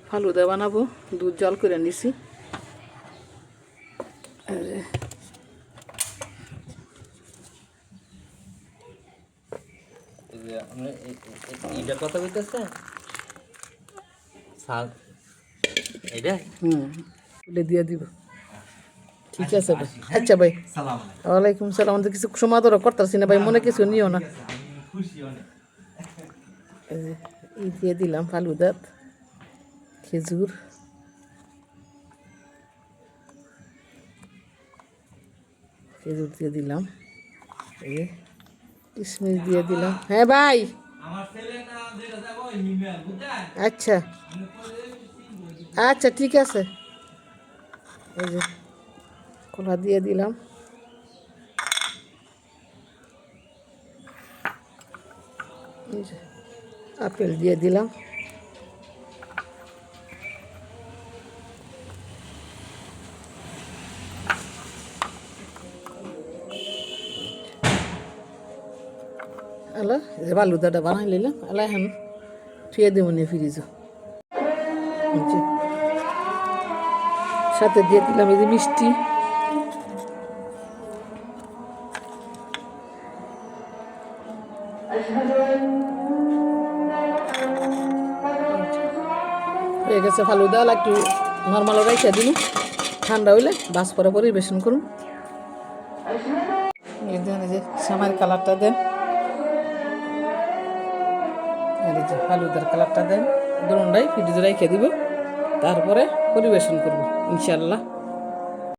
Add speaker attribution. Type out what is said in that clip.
Speaker 1: ফালুদা বানাবো, দুধ জল করে নিছি।
Speaker 2: এটার কথা বলতেছে
Speaker 1: তুলে দিয়ে দিব। ঠিক আছে ভাই। আচ্ছা ভাই, ওয়ালাইকুম সালাম। আমাদের কিছু সমাদর করতেছি না ভাই, মনে কিছু নিও না। এই দিয়ে দিলাম ফালুদাত, খেজুর, খেজুর দিয়ে দিলাম, এই কিশমিশ দিয়ে দিলাম। হ্যাঁ ভাই, আচ্ছা আচ্ছা ঠিক আছে। এই যে কলা দিয়ে দিলাম, এই যে আপেল দিয়ে দিলাম, আলা যে ফালুদাটা বানাই নিলাম। আলা এখন থুয়ে দেবো নি ফ্রিজ। সাথে দিয়ে দিলাম এই যে মিষ্টি। হয়ে গেছে ফালুদা। একটু নর্মাল রাইখা দিন, ঠান্ডা হইলে বাস পরে পরিবেশন করুন। এই দেন, এই যে শ্যামার কালারটা দেন, আর এই যে ফালুদার কালারটা দেন, দুটোটাই ফ্রিজে রাইখা দিব, তারপরে পরিবেশন করব ইনশাল্লাহ।